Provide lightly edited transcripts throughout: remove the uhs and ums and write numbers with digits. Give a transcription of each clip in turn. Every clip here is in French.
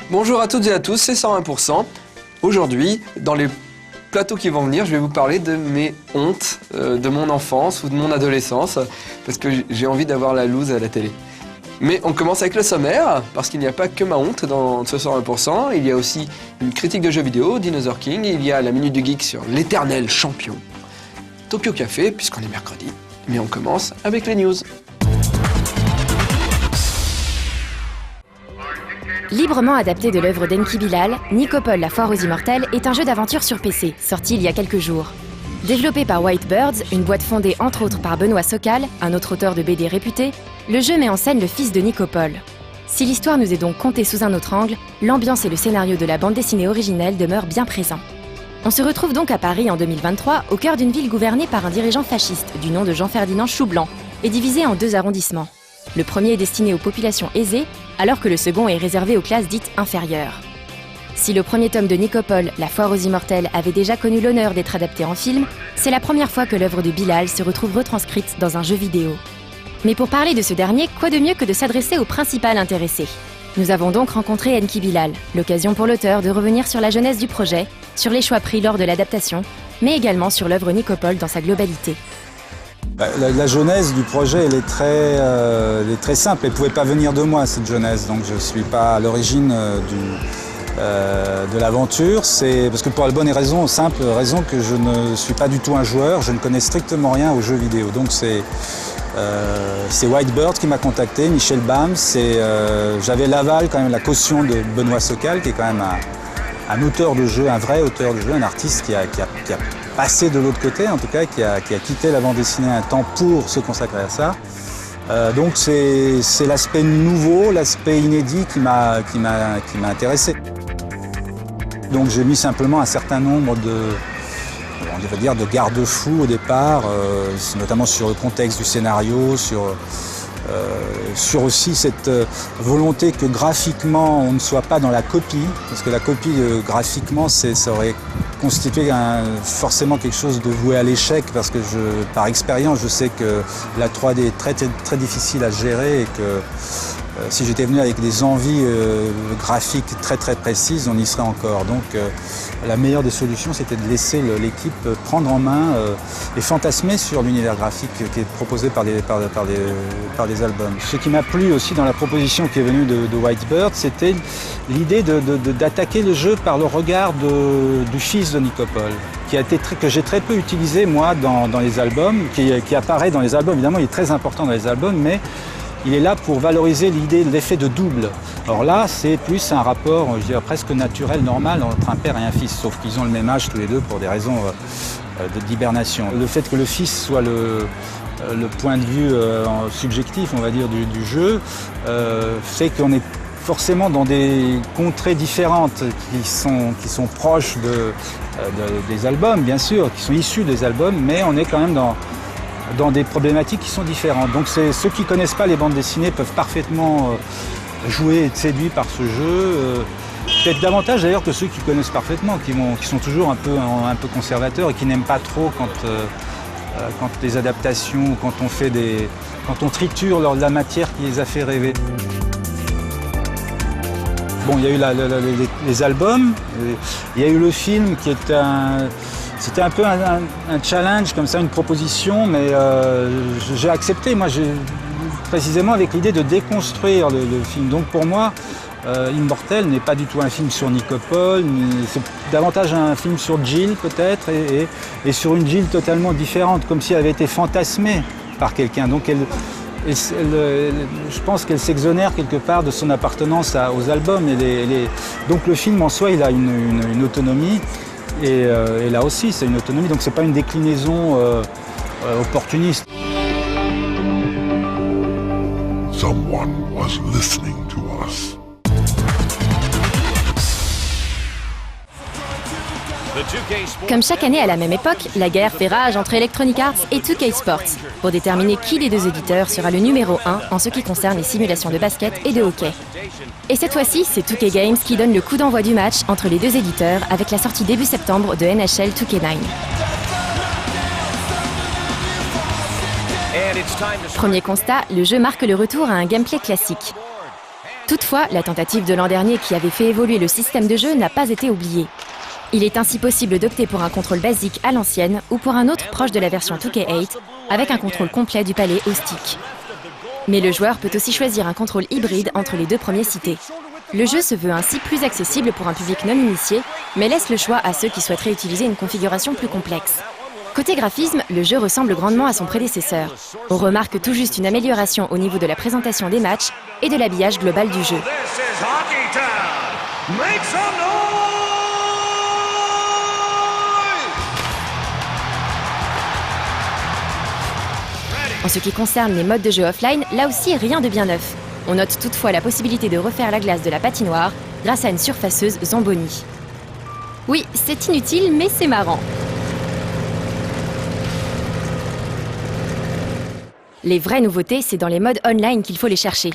Bonjour à toutes et à tous, c'est 101%. Aujourd'hui, dans les plateaux qui vont venir, je vais vous parler de mes hontes de mon enfance ou de mon adolescence, parce que j'ai envie d'avoir la loose à la télé. Mais on commence avec le sommaire, parce qu'il n'y a pas que ma honte dans ce 101%, il y a aussi une critique de jeux vidéo, Dinosaur King, il y a la Minute du Geek sur l'éternel champion Tokyo Café, puisqu'on est mercredi. Mais on commence avec les news. Librement adapté de l'œuvre d'Enki Bilal, Nicopole, la foire aux immortels est un jeu d'aventure sur PC, sorti il y a quelques jours. Développé par Whitebirds, une boîte fondée entre autres par Benoît Sokal, un autre auteur de BD réputé, le jeu met en scène le fils de Nicopole. Si l'histoire nous est donc contée sous un autre angle, l'ambiance et le scénario de la bande dessinée originelle demeurent bien présents. On se retrouve donc à Paris en 2023, au cœur d'une ville gouvernée par un dirigeant fasciste du nom de Jean-Ferdinand Choublanc et divisée en deux arrondissements. Le premier est destiné aux populations aisées, alors que le second est réservé aux classes dites inférieures. Si le premier tome de Nicopole, La foire aux immortels, avait déjà connu l'honneur d'être adapté en film, c'est la première fois que l'œuvre de Bilal se retrouve retranscrite dans un jeu vidéo. Mais pour parler de ce dernier, quoi de mieux que de s'adresser au principal intéressé ? Nous avons donc rencontré Enki Bilal, l'occasion pour l'auteur de revenir sur la genèse du projet, sur les choix pris lors de l'adaptation, mais également sur l'œuvre Nicopole dans sa globalité. La genèse du projet, elle est très simple. Elle ne pouvait pas venir de moi, cette genèse. Donc je ne suis pas à l'origine de l'aventure. C'est parce que pour la bonne raison, simple raison que je ne suis pas du tout un joueur. Je ne connais strictement rien aux jeux vidéo. Donc c'est Whitebird qui m'a contacté, Michel Bam. J'avais l'aval, quand même, la caution de Benoît Sokal, qui est quand même un auteur de jeu, un vrai auteur de jeu, un artiste qui a passé de l'autre côté, en tout cas, qui a quitté la bande dessinée un temps pour se consacrer à ça. Donc c'est l'aspect nouveau, l'aspect inédit qui m'a intéressé. Donc j'ai mis simplement un certain nombre de garde-fous au départ, notamment sur le contexte du scénario, sur aussi cette volonté que graphiquement on ne soit pas dans la copie, parce que la copie graphiquement ça aurait constitué forcément quelque chose de voué à l'échec, parce que par expérience je sais que la 3D est très, très difficile à gérer et que si j'étais venu avec des envies graphiques très très précises, on y serait encore. Donc la meilleure des solutions, c'était de laisser l'équipe prendre en main et fantasmer sur l'univers graphique qui est proposé par des albums. Ce qui m'a plu aussi dans la proposition qui est venue de Whitebird, c'était l'idée d'attaquer le jeu par le regard du fils de Nicopole, que j'ai très peu utilisé moi dans les albums, qui apparaît dans les albums. Évidemment, il est très important dans les albums, mais il est là pour valoriser l'effet de double. Alors là, c'est plus un rapport, je dirais, presque naturel, normal, entre un père et un fils, sauf qu'ils ont le même âge tous les deux pour des raisons d'hibernation. Le fait que le fils soit le point de vue subjectif, on va dire, du jeu, fait qu'on est forcément dans des contrées différentes qui sont proches des albums, bien sûr, qui sont issus des albums, mais on est quand même dans des problématiques qui sont différentes. Donc ceux qui ne connaissent pas les bandes dessinées peuvent parfaitement jouer et être séduits par ce jeu. Peut-être davantage d'ailleurs que ceux qui connaissent parfaitement, qui sont toujours un peu conservateurs et qui n'aiment pas trop quand les adaptations, quand on triture la matière qui les a fait rêver. Bon, il y a eu les albums, il y a eu le film qui était c'était un peu un challenge, comme ça, une proposition, mais j'ai accepté, moi, précisément avec l'idée de déconstruire le film. Donc pour moi, Immortel n'est pas du tout un film sur Nicopole, c'est davantage un film sur Jill peut-être, et sur une Jill totalement différente, comme si elle avait été fantasmée par quelqu'un. Donc je pense qu'elle s'exonère quelque part de son appartenance aux albums. Donc le film en soi, il a une autonomie. Et là aussi, c'est une autonomie, donc c'est pas une déclinaison opportuniste. Someone was listening to us. Comme chaque année à la même époque, la guerre fait rage entre Electronic Arts et 2K Sports pour déterminer qui des deux éditeurs sera le numéro 1 en ce qui concerne les simulations de basket et de hockey. Et cette fois-ci, c'est 2K Games qui donne le coup d'envoi du match entre les deux éditeurs avec la sortie début septembre de NHL 2K9. Premier constat, le jeu marque le retour à un gameplay classique. Toutefois, la tentative de l'an dernier qui avait fait évoluer le système de jeu n'a pas été oubliée. Il est ainsi possible d'opter pour un contrôle basique à l'ancienne ou pour un autre proche de la version 2K8 avec un contrôle complet du palais au stick. Mais le joueur peut aussi choisir un contrôle hybride entre les deux premiers cités. Le jeu se veut ainsi plus accessible pour un public non initié, mais laisse le choix à ceux qui souhaiteraient utiliser une configuration plus complexe. Côté graphisme, le jeu ressemble grandement à son prédécesseur. On remarque tout juste une amélioration au niveau de la présentation des matchs et de l'habillage global du jeu. En ce qui concerne les modes de jeu offline, là aussi rien de bien neuf. On note toutefois la possibilité de refaire la glace de la patinoire grâce à une surfaceuse Zamboni. Oui, c'est inutile, mais c'est marrant. Les vraies nouveautés, c'est dans les modes online qu'il faut les chercher.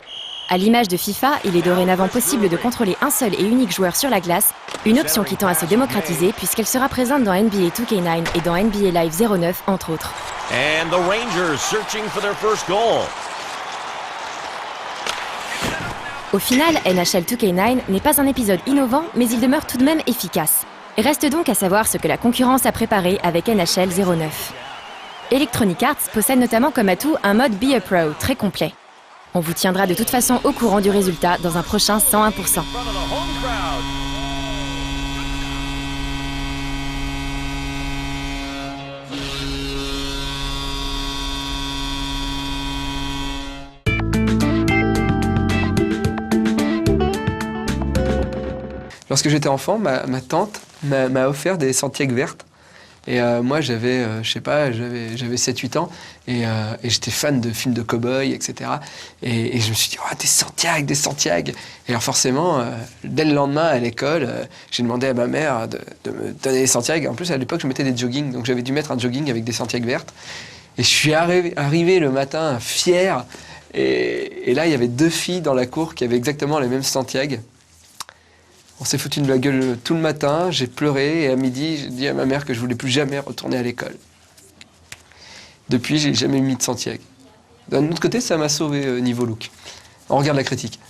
À l'image de FIFA, il est dorénavant possible de contrôler un seul et unique joueur sur la glace, une option qui tend à se démocratiser puisqu'elle sera présente dans NBA 2K9 et dans NBA Live 09 entre autres. And the Rangers searching for their first goal. Au final, NHL 2K9 n'est pas un épisode innovant, mais il demeure tout de même efficace. Reste donc à savoir ce que la concurrence a préparé avec NHL 09. Electronic Arts possède notamment comme atout un mode Be a Pro très complet. On vous tiendra de toute façon au courant du résultat dans un prochain 101%. Lorsque j'étais enfant, ma tante m'a offert des Santiago vertes. Et moi, j'avais 7-8 ans et j'étais fan de films de cow-boys, etc. Et je me suis dit, oh, des Santiago. Et alors forcément, dès le lendemain à l'école, j'ai demandé à ma mère de me donner des Santiago. En plus, à l'époque, je mettais des jogging, donc j'avais dû mettre un jogging avec des Santiago vertes. Et je suis arrivé le matin fier. Et là, il y avait 2 filles dans la cour qui avaient exactement les mêmes Santiago. On s'est foutu de la gueule tout le matin, j'ai pleuré et à midi, j'ai dit à ma mère que je voulais plus jamais retourner à l'école. Depuis, j'ai jamais mis de Santiago. D'un autre côté, ça m'a sauvé niveau look. On regarde la critique.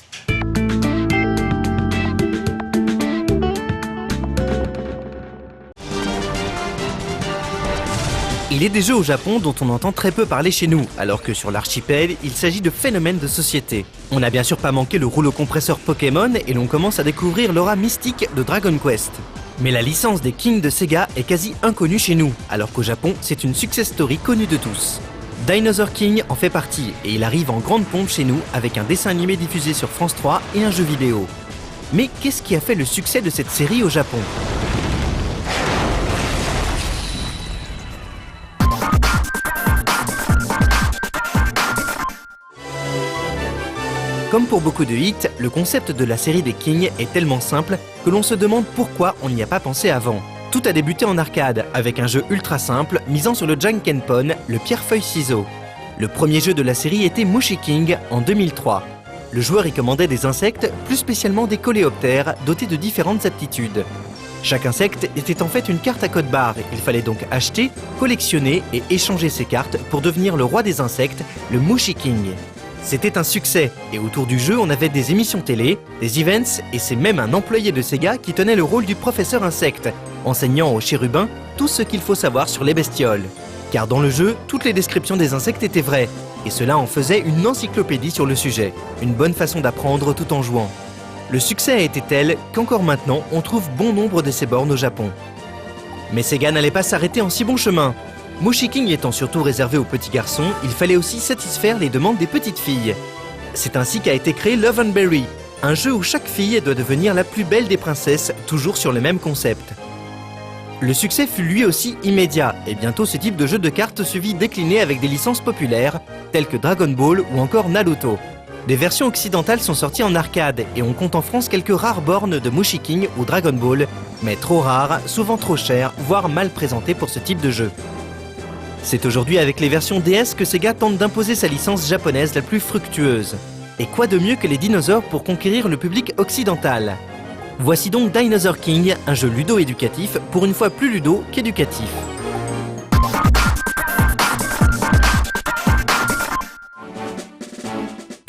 Il est des jeux au Japon dont on entend très peu parler chez nous, alors que sur l'archipel, il s'agit de phénomènes de société. On n'a bien sûr pas manqué le rouleau compresseur Pokémon et l'on commence à découvrir l'aura mystique de Dragon Quest. Mais la licence des Kings de Sega est quasi inconnue chez nous, alors qu'au Japon, c'est une success story connue de tous. Dinosaur King en fait partie et il arrive en grande pompe chez nous avec un dessin animé diffusé sur France 3 et un jeu vidéo. Mais qu'est-ce qui a fait le succès de cette série au Japon ? Comme pour beaucoup de hits, le concept de la série des Kings est tellement simple que l'on se demande pourquoi on n'y a pas pensé avant. Tout a débuté en arcade, avec un jeu ultra simple misant sur le Jankenpon, le pierre-feuille-ciseaux. Le premier jeu de la série était Mushiking en 2003. Le joueur y commandait des insectes, plus spécialement des coléoptères, dotés de différentes aptitudes. Chaque insecte était en fait une carte à code barre, il fallait donc acheter, collectionner et échanger ces cartes pour devenir le roi des insectes, le Mushiking. C'était un succès, et autour du jeu on avait des émissions télé, des events, et c'est même un employé de Sega qui tenait le rôle du professeur insecte, enseignant aux chérubins tout ce qu'il faut savoir sur les bestioles. Car dans le jeu, toutes les descriptions des insectes étaient vraies, et cela en faisait une encyclopédie sur le sujet, une bonne façon d'apprendre tout en jouant. Le succès a été tel qu'encore maintenant on trouve bon nombre de ces bornes au Japon. Mais Sega n'allait pas s'arrêter en si bon chemin. Mushiking étant surtout réservé aux petits garçons, il fallait aussi satisfaire les demandes des petites filles. C'est ainsi qu'a été créé Love and Berry, un jeu où chaque fille doit devenir la plus belle des princesses, toujours sur le même concept. Le succès fut lui aussi immédiat, et bientôt ce type de jeu de cartes se vit décliné avec des licences populaires, telles que Dragon Ball ou encore Naruto. Des versions occidentales sont sorties en arcade, et on compte en France quelques rares bornes de Mushiking ou Dragon Ball, mais trop rares, souvent trop chères, voire mal présentées pour ce type de jeu. C'est aujourd'hui avec les versions DS que Sega tente d'imposer sa licence japonaise la plus fructueuse. Et quoi de mieux que les dinosaures pour conquérir le public occidental ? Voici donc Dinosaur King, un jeu ludo-éducatif, pour une fois plus ludo qu'éducatif.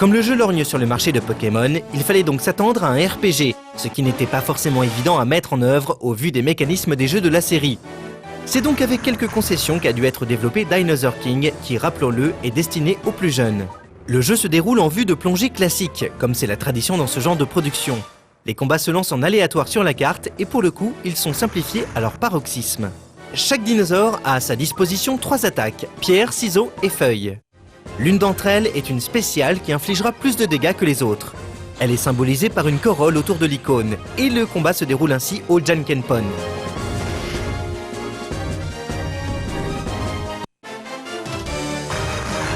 Comme le jeu lorgne sur le marché de Pokémon, il fallait donc s'attendre à un RPG, ce qui n'était pas forcément évident à mettre en œuvre au vu des mécanismes des jeux de la série. C'est donc avec quelques concessions qu'a dû être développé Dinosaur King, qui, rappelons-le, est destiné aux plus jeunes. Le jeu se déroule en vue de plongée classique, comme c'est la tradition dans ce genre de production. Les combats se lancent en aléatoire sur la carte et pour le coup, ils sont simplifiés à leur paroxysme. Chaque dinosaure a à sa disposition 3 attaques, pierre, ciseaux et feuilles. L'une d'entre elles est une spéciale qui infligera plus de dégâts que les autres. Elle est symbolisée par une corolle autour de l'icône, et le combat se déroule ainsi au Jankenpon.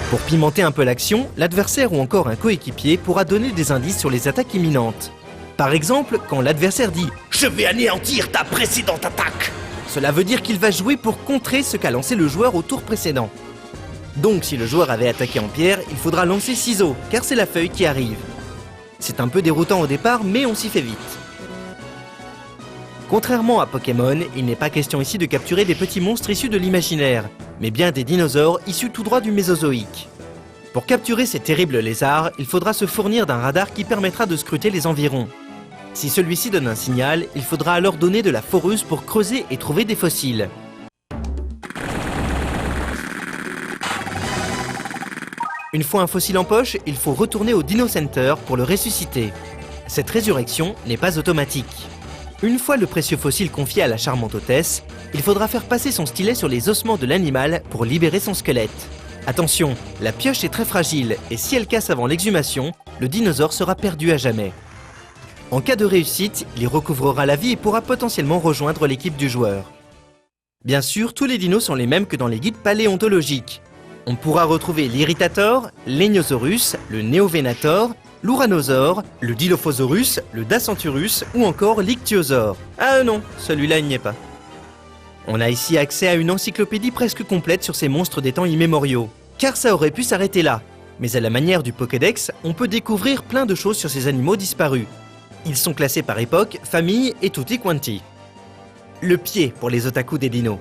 Pour pimenter un peu l'action, l'adversaire ou encore un coéquipier pourra donner des indices sur les attaques imminentes. Par exemple, quand l'adversaire dit « Je vais anéantir ta précédente attaque », cela veut dire qu'il va jouer pour contrer ce qu'a lancé le joueur au tour précédent. Donc si le joueur avait attaqué en pierre, il faudra lancer ciseaux, car c'est la feuille qui arrive. C'est un peu déroutant au départ, mais on s'y fait vite. Contrairement à Pokémon, il n'est pas question ici de capturer des petits monstres issus de l'imaginaire, mais bien des dinosaures issus tout droit du Mésozoïque. Pour capturer ces terribles lézards, il faudra se fournir d'un radar qui permettra de scruter les environs. Si celui-ci donne un signal, il faudra alors donner de la foreuse pour creuser et trouver des fossiles. Une fois un fossile en poche, il faut retourner au Dino Center pour le ressusciter. Cette résurrection n'est pas automatique. Une fois le précieux fossile confié à la charmante hôtesse, il faudra faire passer son stylet sur les ossements de l'animal pour libérer son squelette. Attention, la pioche est très fragile et si elle casse avant l'exhumation, le dinosaure sera perdu à jamais. En cas de réussite, il y recouvrera la vie et pourra potentiellement rejoindre l'équipe du joueur. Bien sûr, tous les dinos sont les mêmes que dans les guides paléontologiques. On pourra retrouver l'Irritator, l'Eniosaurus, le Neovenator, l'Uranosaure, le Dilophosaurus, le Dacenturus ou encore l'Ichthyosaure. Ah non, celui-là il n'y est pas. On a ici accès à une encyclopédie presque complète sur ces monstres des temps immémoriaux. Car ça aurait pu s'arrêter là. Mais à la manière du Pokédex, on peut découvrir plein de choses sur ces animaux disparus. Ils sont classés par époque, famille et tutti quanti. Le pied pour les otaku des dinos.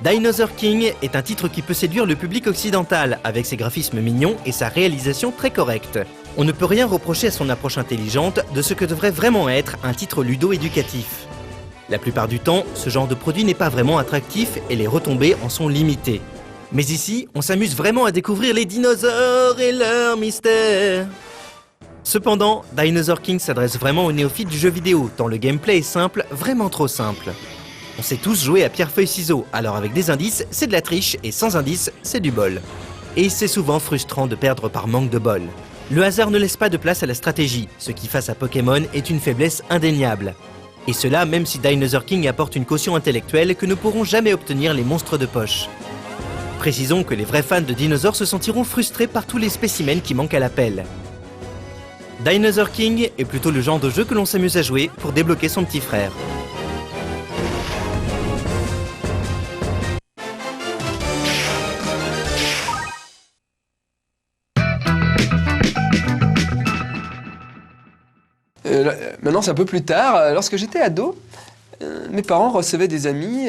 Dinosaur King est un titre qui peut séduire le public occidental, avec ses graphismes mignons et sa réalisation très correcte. On ne peut rien reprocher à son approche intelligente de ce que devrait vraiment être un titre ludo-éducatif. La plupart du temps, ce genre de produit n'est pas vraiment attractif et les retombées en sont limitées. Mais ici, on s'amuse vraiment à découvrir les dinosaures et leurs mystères. Cependant, Dinosaur King s'adresse vraiment aux néophytes du jeu vidéo, tant le gameplay est simple, vraiment trop simple. On sait tous jouer à pierre-feuille-ciseaux, alors avec des indices, c'est de la triche, et sans indices, c'est du bol. Et c'est souvent frustrant de perdre par manque de bol. Le hasard ne laisse pas de place à la stratégie, ce qui face à Pokémon est une faiblesse indéniable. Et cela même si Dinosaur King apporte une caution intellectuelle que ne pourront jamais obtenir les monstres de poche. Précisons que les vrais fans de dinosaures se sentiront frustrés par tous les spécimens qui manquent à l'appel. Dinosaur King est plutôt le genre de jeu que l'on s'amuse à jouer pour débloquer son petit frère. Maintenant, c'est un peu plus tard. Lorsque j'étais ado, mes parents recevaient des amis.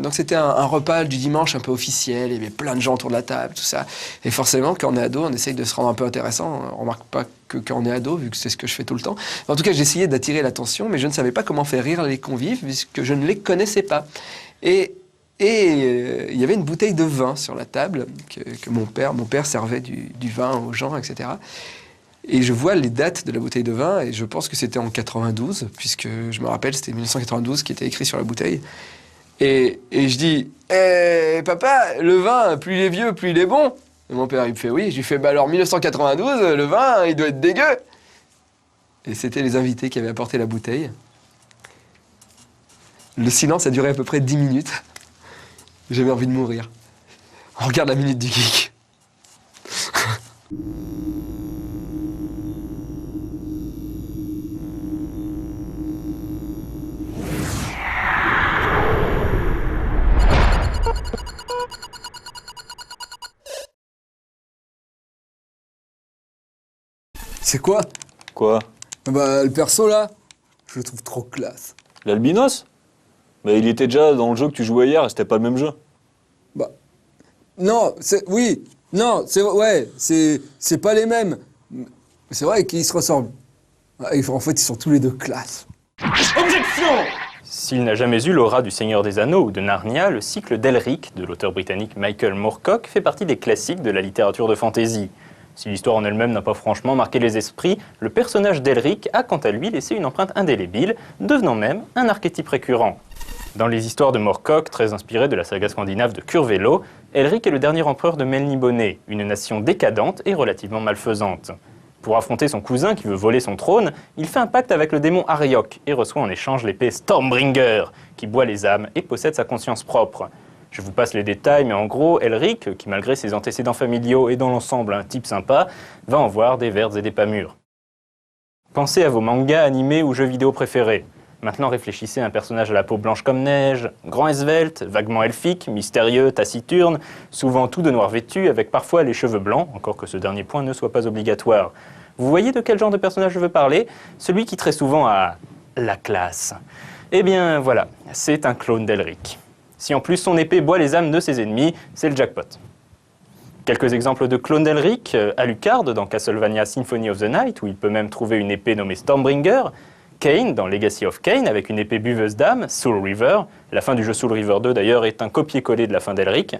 Donc, c'était un repas du dimanche un peu officiel. Il y avait plein de gens autour de la table, tout ça. Et forcément, quand on est ado, on essaye de se rendre un peu intéressant. On ne remarque pas que quand on est ado, vu que c'est ce que je fais tout le temps. En tout cas, j'essayais d'attirer l'attention, mais je ne savais pas comment faire rire les convives, puisque je ne les connaissais pas. Et il y avait une bouteille de vin sur la table que mon père servait du vin aux gens, etc. Et je vois les dates de la bouteille de vin, et je pense que c'était en 92, puisque je me rappelle, c'était 1992 qui était écrit sur la bouteille. Et je dis, papa, le vin, plus il est vieux, plus il est bon. Et mon père, il me fait oui. Je lui fais, bah alors 1992, le vin, il doit être dégueu. Et c'était les invités qui avaient apporté la bouteille. Le silence a duré à peu près 10 minutes. J'avais envie de mourir. On regarde la minute du geek. C'est quoi? Quoi? Bah, le perso là, je le trouve trop classe. L'albinos? Bah, il était déjà dans le jeu que tu jouais hier et c'était pas le même jeu. Bah, non, oui, non, c'est pas les mêmes. C'est vrai qu'ils se ressemblent. En fait, ils sont tous les deux classe. S'il n'a jamais eu l'aura du Seigneur des Anneaux ou de Narnia, le cycle d'Elric, de l'auteur britannique Michael Moorcock, fait partie des classiques de la littérature de fantasy. Si l'histoire en elle-même n'a pas franchement marqué les esprits, le personnage d'Elric a quant à lui laissé une empreinte indélébile, devenant même un archétype récurrent. Dans les histoires de Moorcock, très inspirées de la saga scandinave de Curvélo, Elric est le dernier empereur de Melniboné, une nation décadente et relativement malfaisante. Pour affronter son cousin qui veut voler son trône, il fait un pacte avec le démon Ariok et reçoit en échange l'épée Stormbringer, qui boit les âmes et possède sa conscience propre. Je vous passe les détails, mais en gros, Elric, qui malgré ses antécédents familiaux est dans l'ensemble un type sympa, va en voir des vertes et des pas mûres. Pensez à vos mangas, animés ou jeux vidéo préférés. Maintenant réfléchissez à un personnage à la peau blanche comme neige, grand et svelte, vaguement elfique, mystérieux, taciturne, souvent tout de noir vêtu, avec parfois les cheveux blancs, encore que ce dernier point ne soit pas obligatoire. Vous voyez de quel genre de personnage je veux parler? Celui qui très souvent a la classe. Eh bien voilà, c'est un clone d'Elric. Si en plus son épée boit les âmes de ses ennemis, c'est le jackpot. Quelques exemples de clones d'Elric, Alucard dans Castlevania Symphony of the Night, où il peut même trouver une épée nommée Stormbringer, Kain dans Legacy of Kain avec une épée buveuse d'âme, Soul River. La fin du jeu Soul River 2 d'ailleurs est un copier-coller de la fin d'Elric.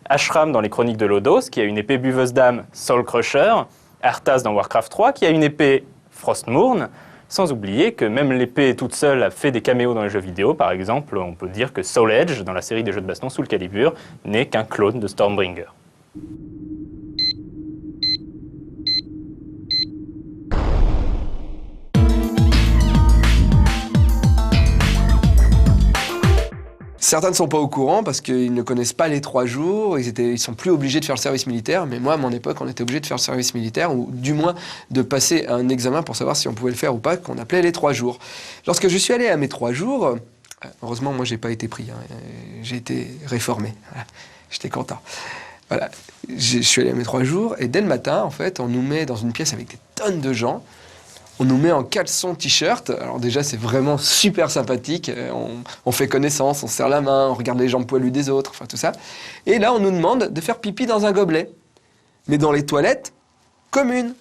Ashram dans les Chroniques de Lodos qui a une épée buveuse d'âme, Soul Crusher. Arthas dans Warcraft 3 qui a une épée Frostmourne. Sans oublier que même l'épée toute seule a fait des caméos dans les jeux vidéo. Par exemple, on peut dire que Soul Edge dans la série des jeux de baston Soul Calibur n'est qu'un clone de Stormbringer. Certains ne sont pas au courant parce qu'ils ne connaissent pas les 3 jours, ils sont plus obligés de faire le service militaire, mais moi, à mon époque, on était obligé de faire le service militaire, ou du moins de passer un examen pour savoir si on pouvait le faire ou pas, qu'on appelait les 3 jours. Lorsque je suis allé à mes 3 jours, heureusement, moi, j'ai pas été pris, j'ai été réformé, voilà. J'étais content. Voilà. Je suis allé à mes 3 jours, et dès le matin, en fait, on nous met dans une pièce avec des tonnes de gens. On nous met en caleçon t-shirt. Alors déjà, c'est vraiment super sympathique. On fait connaissance, on se serre la main, on regarde les jambes poilues des autres, enfin tout ça. Et là, on nous demande de faire pipi dans un gobelet. Mais dans les toilettes communes.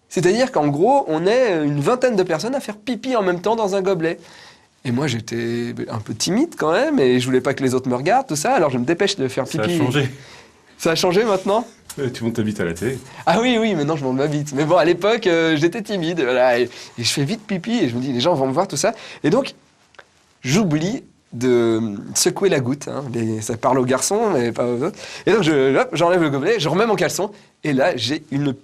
C'est-à-dire qu'en gros, on est une vingtaine de personnes à faire pipi en même temps dans un gobelet. Et moi, j'étais un peu timide quand même, et je voulais pas que les autres me regardent, tout ça. Alors je me dépêche de faire pipi. Ça a changé. Ça a changé maintenant ? Tu montes ta bite à la télé. Ah oui, maintenant je monte ma bite. Mais bon, à l'époque, j'étais timide, voilà, et je fais vite pipi, et je me dis, les gens vont me voir, tout ça. Et donc, j'oublie de secouer la goutte, hein. Ça parle aux garçons, mais pas aux autres. Et donc, j'enlève le gobelet, je remets mon caleçon, et là, j'ai une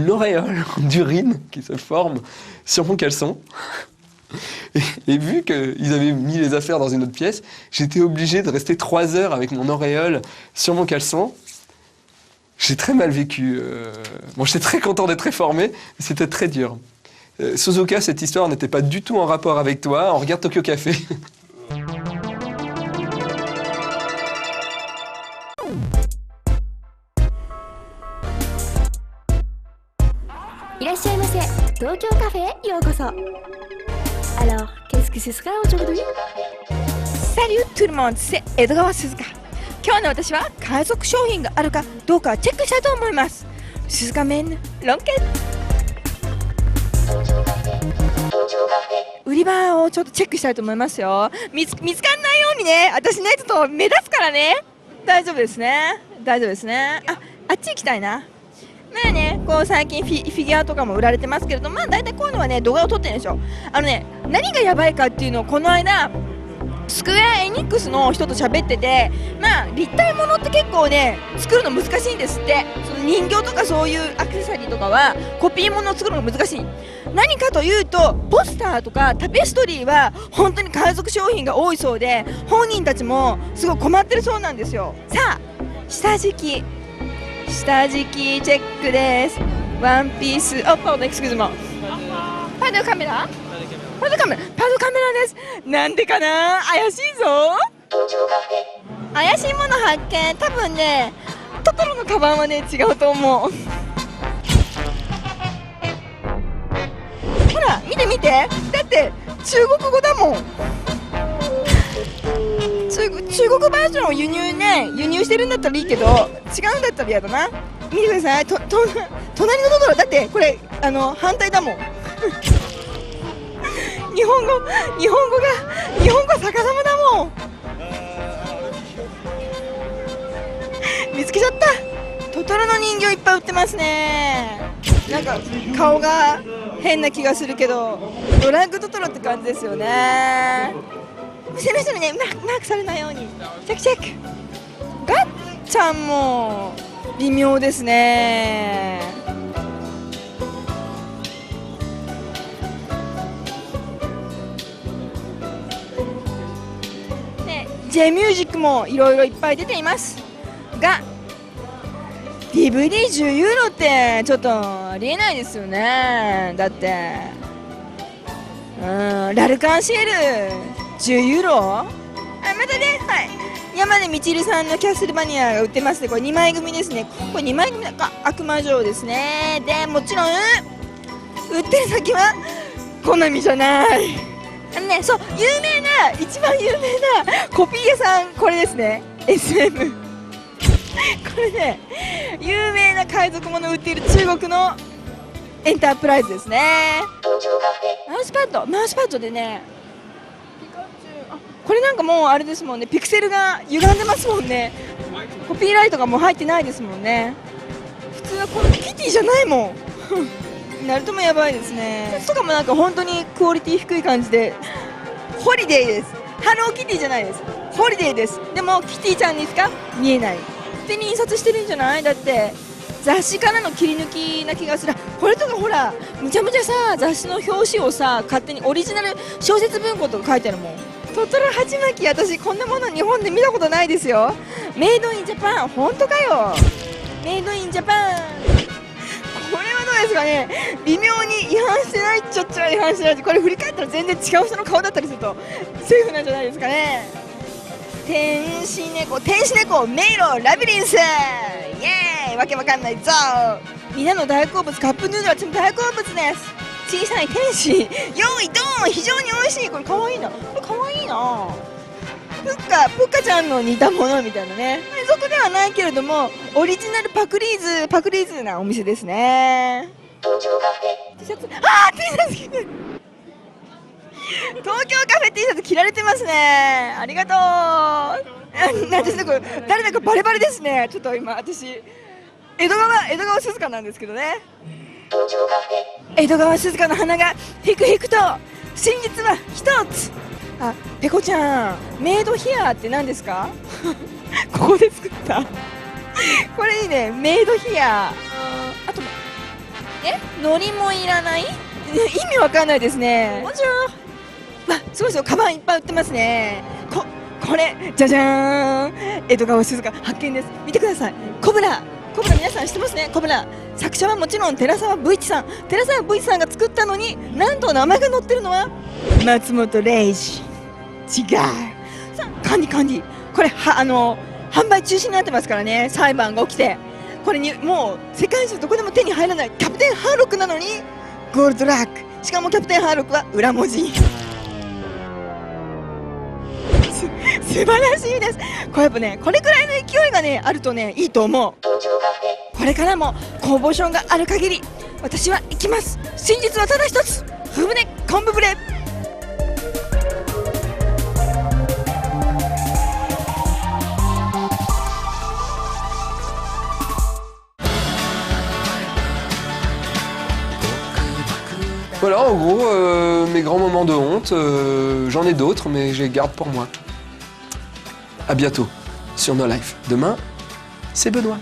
auréole d'urine qui se forme sur mon caleçon. Et vu qu'ils avaient mis les affaires dans une autre pièce, j'étais obligé de rester 3 heures avec mon auréole sur mon caleçon. J'ai très mal vécu. Bon, j'étais très content d'être réformé, mais c'était très dur. Suzuka, cette histoire n'était pas du tout en rapport avec toi. On regarde Tokyo Café. Tokyo Café, yokoso. Alors, qu'est-ce que ce sera aujourd'hui? Salut tout le monde, c'est Edgar Suzuka. 今日の私は海賊商品があるかどうかチェックしたいと思います。鈴鹿麺ロンケ売り場をちょっとチェックしたいと思いますよ。見つかんないようにね、私ねちょっと目立つからね。大丈夫ですね。大丈夫ですね。あっち行きたいな。まあね、こう最近フィギュアとかも売られてますけれども、まあ大体こういうのはね動画を撮ってるんですよ。何がやばいかっていうのをこの間スクエア・エニックスの人と喋ってて、まあ立体物って結構ね作るの難しいんですって。その人形とかそういうアクセサリーとかはコピー物を作るのが難しい。何かというとポスターとかタペストリーは本当に海賊商品が多いそうで、本人たちもすごい困ってるそうなんですよ。さあ下敷きチェックです。ワンピース、パドエクスキューズもパドカメラです。なんでかな、怪しいぞ。怪しいもの発見。多分ねトトロのカバンはね違うと思う。ほら見てだって中国語だもん。中国バージョンを輸入してるんだったらいいけど、違うんだったら嫌だな。見てください、隣のトトロ、だってこれ反対だもん。日本語は逆さまだもん。見つけちゃった。トトロの人形いっぱい売ってますね。なんか顔が変な気がするけど、ドラッグトトロって感じですよね。店の人にね、マークされないようにチェックチェック。ガッちゃんも微妙ですね。ね、J ミュージックもいろいろいっぱい出ていますが、DVD 10ユーロってちょっとありえないですよね。だってラルカンシエル10ユーロ、またね、はい、山根みちるさんのキャッスルバニアが売ってますね。これ2枚組ですね。これ2枚組か、悪魔城ですね。でもちろん売ってる先はコナミじゃない。そう、一番有名なコピー屋さん、これですね、 SM これね、有名な海賊ものを売っている中国のエンタープライズですね。マウスパッドでね、これなんかもうあれですもんね、ピクセルが歪んでますもんね。コピーライトがもう入ってないですもんね。普通はこのキティじゃないもん。ナルトもやばいですね。とかもなんか本当にクオリティ低い感じで、ホリデーです。ハローキティじゃないです、ホリデーです。でもキティちゃんにしか見えない。手に印刷してるんじゃない？だって雑誌からの切り抜きな気がする。これとかほら、むちゃむちゃさ、雑誌の表紙をさ、勝手にオリジナル小説文庫とか書いてあるもん。トトロ鉢巻き、私こんなもの日本で見たことないですよ。メイドインジャパン、本当かよ。メイドインジャパン、これはどうですかね。微妙に違反してないっちゃ違反してない。これ振り返ったら全然違う人の顔だったりするとセーフなんじゃないですかね。天使猫、迷路、ラビリンス、イエーイ、わけわかんないぞ。みんなの大好物、カップヌードルは大好物です。小さい天使、用意ドーン、非常に美味しい。これかわいいな、これかわいいな。プッカちゃんの似たものみたいなね。海賊ではないけれどもオリジナルパクリーズなお店ですね。T シャツ、T シャツ着てる。東京カフェ T シャツ着られてますね。ありがとう。私これ誰だかバレバレですね。ちょっと今私江戸川静香なんですけどね。江戸川静香の花がひくひくと、真実は一つ。ペコちゃん、メイドヒアって何ですか？ここで作ったこれいいね、メイドヒア。あと海苔もいらない？意味わかんないですね。もちろん、すごいですよ、カバンいっぱい売ってますね。これじゃじゃーん、江戸川静香発見です。見てください、コブラ皆さん知ってますね。コブラ作者はもちろん寺澤武一さんが作ったのに、なんと名前が載ってるのは松本零士。違う。さあ、カンディ、これ販売中止になってますからね。裁判が起きて、これにもう世界中どこでも手に入らないキャプテンハーロックなのにゴールドラック。しかもキャプテンハーロックは裏文字。素晴らしいです。これやっぱね、これくらいの勢いがねあるとねいいと思う。これからもコンボーションがある限り私は行きます。真実はただ一つ、フムネ昆布ブレ。Voilà, en gros, mes grands moments de honte, j'en ai d'autres, mais je les garde pour moi. À bientôt sur No Life. Demain, c'est Benoît.